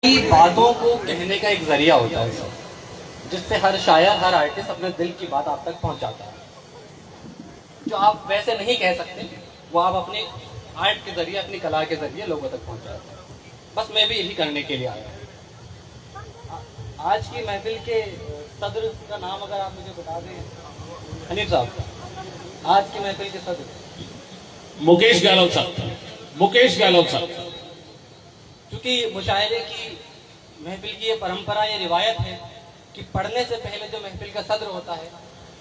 की बातों को कहने का एक जरिया होता है सर, जिससे हर शायर हर आर्टिस्ट अपने दिल की बात आप तक पहुंचाता है। जो आप वैसे नहीं कह सकते वो आप अपने आर्ट के जरिए, अपनी कला के जरिए लोगों तक पहुंचाते हैं। बस मैं भी यही करने के लिए आया हूँ। आज की महफिल के सदर का नाम अगर आप मुझे बता दें हनीफ साहब। आज की महफिल के सदर मुकेश गहलोत साहब। मुकेश गहलोत साहब। क्योंकि मुशायरे की महफिल की ये परंपरा, ये रिवायत है कि पढ़ने से पहले जो महफिल का सदर होता है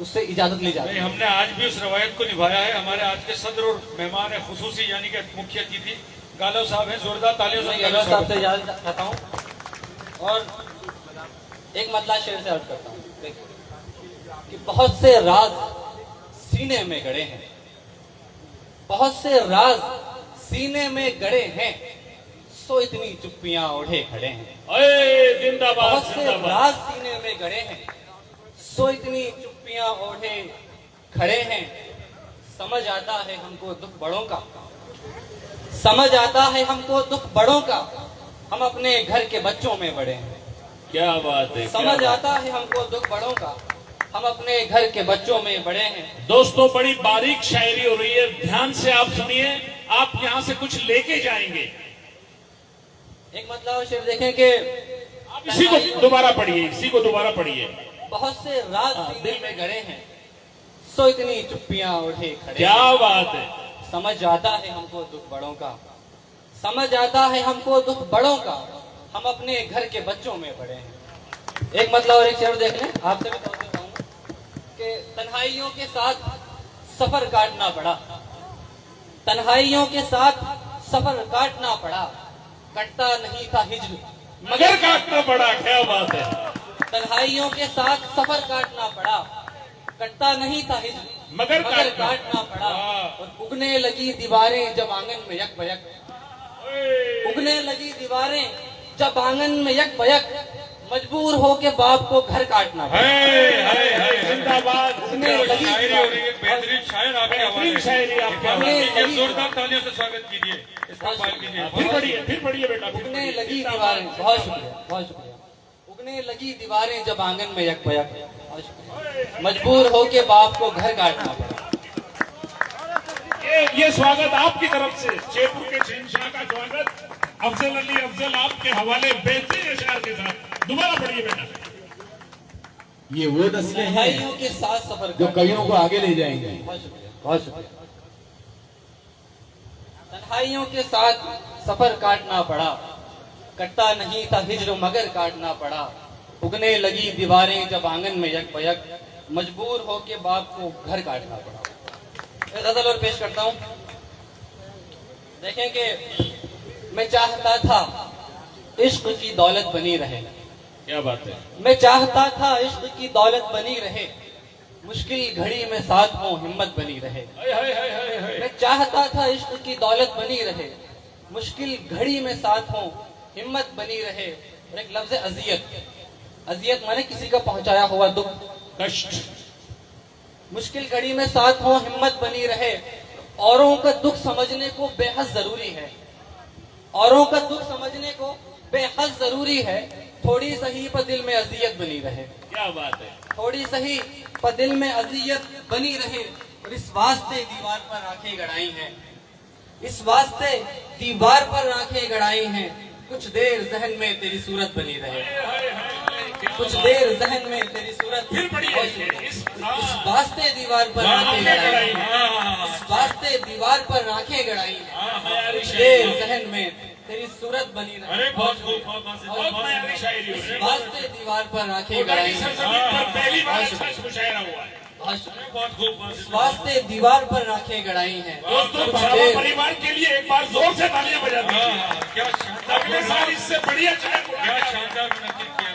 उससे इजाजत ली जाती है। हमने आज भी उस रवायत को निभाया है। हमारे आज के सदर और मेहमान खुसूसी यानी कि मुख्य अतिथि गहलोत साहब हैं। जोरदार तालियों से गहलोत साहब से इजाजत चाहता हूँ और एक मतला शेर से अर्ज करता हूँ कि बहुत से राज सीने में गड़े हैं, बहुत से राज सीने में गड़े हैं, सो इतनी चुप्पियां ओढ़े खड़े हैं। जिंदाबाद। बहुत से राज सीने में गड़े हैं, सो इतनी चुप्पियां ओढ़े खड़े हैं। समझ आता है हमको दुख बड़ों का, समझ आता है हमको दुख बड़ों का, हम अपने घर के बच्चों में बड़े हैं। क्या बात है। समझ आता है हमको दुख बड़ों का, हम अपने घर के बच्चों में बड़े हैं। दोस्तों, बड़ी बारीक शायरी हो रही है, ध्यान से आप सुनिए। आप यहाँ से कुछ लेके जाएंगे। एक मतलब शेर देखें कि आप इसी को दोबारा पढ़िए, इसी को दोबारा पढ़िए। बहुत से राज दिल में गड़े हैं, सो इतनी चुप्पियां ओढ़े खड़े। क्या बात है। समझ आता है हमको दुख बड़ों का, समझ आता है हमको दुख बड़ों का, हम अपने घर के बच्चों में बड़े हैं। एक मतलब और एक शेर देख लें, आपसे भी तवज्जो चाहूंगा कि तन्हाइयों के साथ सफर काटना पड़ा, तन्हाइयों के साथ सफर काटना पड़ा, कटता नहीं था हिज्र मगर काटना पड़ा। क्या बात है। तन्हाइयों के साथ सफर काटना पड़ा, कटता नहीं था हिज्र मगर काटना पड़ा। और उगने लगी दीवारें जब आंगन में यक बयक, उगने लगी दीवारें जब आंगन में यक बयक, मजबूर हो के बाप को घर काटना पड़ा। जिंदाबाद। उगने लगी बेहतरीन शायर आपके हवाले। शायरी आपके हवाले। जोरदार तालियों से स्वागत कीजिए। फिर पढ़िए बेटा। उगने लगी दीवारें, बहुत शुक्रिया, बहुत शुक्रिया। उगने लगी दीवारें जब आंगन में यक बयक, बहुत शुक्रिया, मजबूर हो के बाप को घर काटना पड़ा। ये स्वागत आपकी तरफ से, जयपुर के शहंशाह का स्वागत। अफजल अली अफजल आपके हवाले बेहतरीन अशआर के साथ। दोबारा पढ़िए बेटा। ये वो नस्लें हैं के साथ सफर जो कवियों को आगे ले जाएंगे। बहुत शुक्रिया, बहुत शुक्रिया। तन्हाइयों के साथ सफर काटना पड़ा, कटता नहीं था हिज्र मगर काटना पड़ा। उगने लगी दीवारें जब आंगन में यक बयक, मजबूर हो के बाप को घर काटना पड़ा। एक गजल और पेश करता हूँ। देखें कि मैं चाहता था इश्क की दौलत बनी रहे। क्या बात है। मैं चाहता था इश्क की दौलत बनी रहे, मुश्किल घड़ी में साथ हो हिम्मत बनी रहे। मैं चाहता था इश्क की दौलत बनी रहे, मुश्किल घड़ी में साथ हो हिम्मत बनी रहे। और एक लफ्ज अजियत, अजियत माने किसी का पहुंचाया हुआ दुख, कष्ट। मुश्किल घड़ी में साथ हो हिम्मत बनी रहे। औरों का दुख समझने को बेहद जरूरी है, औरों का दुख समझने को बेहद जरूरी है। थोड़ी सही पर दिल में अजियत बनी रहे। क्या बात है। थोड़ी सही पर दिल में अजियत बनी रहे। और इस वास्ते दीवार पर आंखें गड़ाई हैं, इस वास्ते दीवार पर आंखें गड़ाई हैं, कुछ देर जहन में तेरी सूरत बनी रहे, कुछ देर जहन में तेरी सूरत। फिर बढ़िए। इस वास्ते दीवार पर आंखें गड़ाई, इस वास्ते दीवार पर आंखें गड़ाई, कुछ देर जहन में तेरी सूरत बनी रहे। अरे बहुत प्यारी शायरी। इस वास्ते दीवार पर आंखें गड़ाई, पहली बार मुशायरा हुआ है। बहुत खूब। इस वास्ते दीवार पर आंखें गड़ाई हैं। दोस्तों, परिवार के लिए एक बार जोर से तालियां बजा दीजिए। क्या शानदार। अगले साल इससे बढ़िया शायर, क्या शानदार मुनक्किद किया।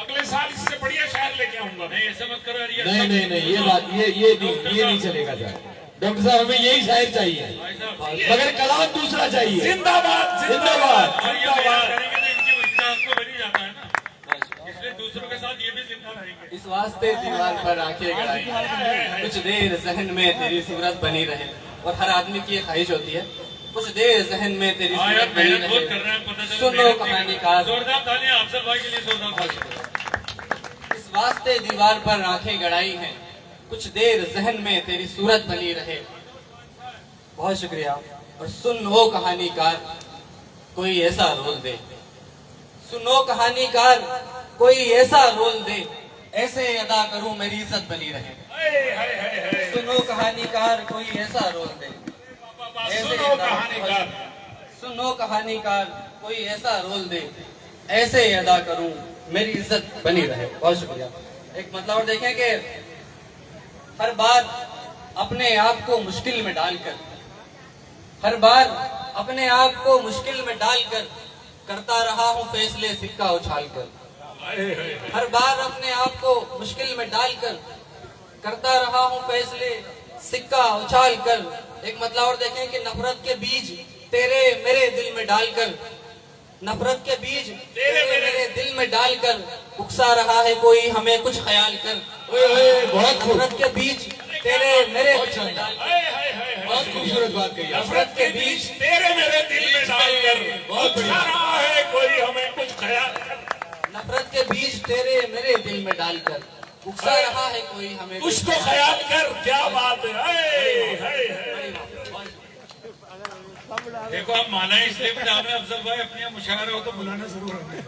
अगले साल इससे बढ़िया शायर लेके आऊंगा। नहीं ऐसा मत करो यार। नहीं, ये बात ये नहीं चलेगा सर। डॉक्टर साहब, हमें यही शायर चाहिए, मगर कलाम दूसरा चाहिए। जिंदाबाद। जिंदाबाद। इसलिए दूसरों के साथ ये भी जिंदा रहेंगे। इस वास्ते दीवार पर आंखें गड़ाई, कुछ देर जहन में तेरी सूरत बनी रहे। और हर आदमी की ये ख्वाहिश होती है कुछ देर जहन में तेरी हाँ यार सूरत बनी मेहनत बहुत रहे। कर रहे हैं, पता चला सुनो मेहनत नहीं कहानीकार, कर- जोरदार तालियां अफजल भाई के लिए, जोरदार तालियां। इस वास्ते दीवार पर आंखें गड़ाई हैं, कुछ देर जहन में तेरी सूरत बनी रहे। बहुत शुक्रिया। और सुन ओ कहानीकार, कोई ऐसा रोल दे, सुनो कहानीकार, कोई ऐसा रोल दे, ऐसे अदा करूं मेरी इज्जत बनी रहे। हाय, हाय, हाय, हाय। सुनो कहानीकार, कोई ऐसा रोल दे, ऐसे सुनो अदा- कहानीकार। सुनो कहानीकार, कोई ऐसा रोल दे, ऐसे अदा करूं मेरी इज्जत बनी रहे। बहुत शुक्रिया। एक मतलब और देखें कि हर बार अपने आप को मुश्किल में डालकर, हर बार अपने आप को मुश्किल में डालकर करता रहा हूं फैसले सिक्का उछालकर। हर बार अपने आप को मुश्किल में डालकर करता रहा हूं फैसले सिक्का उछाल कर। एक मतलब और देखें कि नफरत के बीज तेरे मेरे दिल में डालकर, नफरत के बीज तेरे मेरे दिल में डालकर उकसा रहा है कोई हमें कुछ ख्याल कर। बहुत खूब, नफरत के बीज तेरे मेरे दिल में डालकर, हाय, हाय, हाय, हाय। बहुत खूबसूरत बात कही आपने। नफरत के बीज तेरे मेरे दिल में डालकर बहुत बढ़िया। उकसा रहा है कोई हमें कुछ ख्याल कर। नफरत के बीज तेरे मेरे दिल में डालकर उकसा रहा है कोई हमें कुछ तो ख्याल कर, क्या बात है। हाय, हाय, हाय। देखो आप माना है इसलिए भी डाल रहे हैं अफजल भाई, अपने यहाँ मुशायरा हो तो बुलाना जरूर हमें।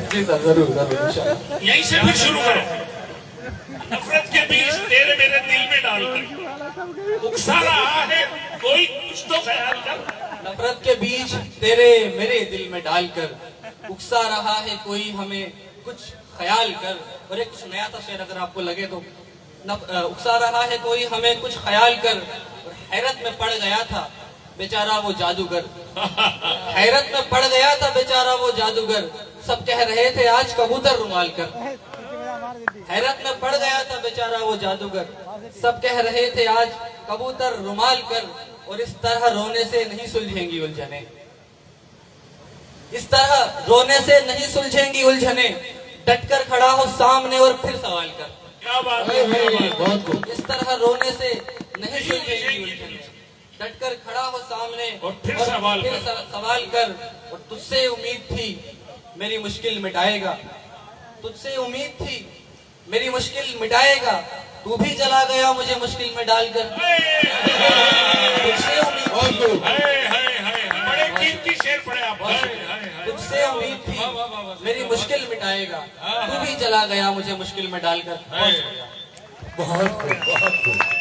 जी सर, जरूर जरूर इंशाल्लाह। यहीं से फिर शुरू करो। नफरत के बीज तेरे मेरे दिल में डालकर उकसा रहा है कोई कुछ तो ख्याल कर। नफरत के बीज तेरे मेरे दिल में डालकर उकसा रहा है कोई हमें कुछ ख्याल कर। और एक कुछ नया सा शेर अगर आपको लगे तो, उकसा रहा है कोई हमें कुछ ख्याल कर। और हैरत में पड़ गया था बेचारा वो जादूगर, हैरत में पड़ गया था बेचारा वो जादूगर, सब कह रहे थे आज कबूतर रुमाल कर। हैरत में पड़ गया था बेचारा वो जादूगर, सब कह रहे थे आज कबूतर रुमाल कर। और इस तरह रोने से नहीं सुलझेंगी उलझने, इस तरह रोने से नहीं सुलझेंगी उलझने, डटकर खड़ा हो सामने और फिर सवाल कर। क्या बात है, क्या बात है। बहुत खूब। इस तरह रोने से नहीं सुलझेंगी उलझने, डटकर खड़ा हो सामने और फिर सवाल कर। सवाल कर। और तुझसे उम्मीद थी मेरी मुश्किल मिटाएगा, तुझसे उम्मीद थी मेरी मुश्किल मिटाएगा, तू भी चला गया मुझे मुश्किल में डालकर। तुझसे उम्मीद बहुत थी, खूब। हाय, हाय, हाय। बड़े कीमती शेर पड़े आप। हाय, हाय, हाय। तुझसे उम्मीद थी मेरी मुश्किल मिटाएगा, तू भी चला गया मुझे मुश्किल में डालकर। बहुत खूब, बहुत खूब।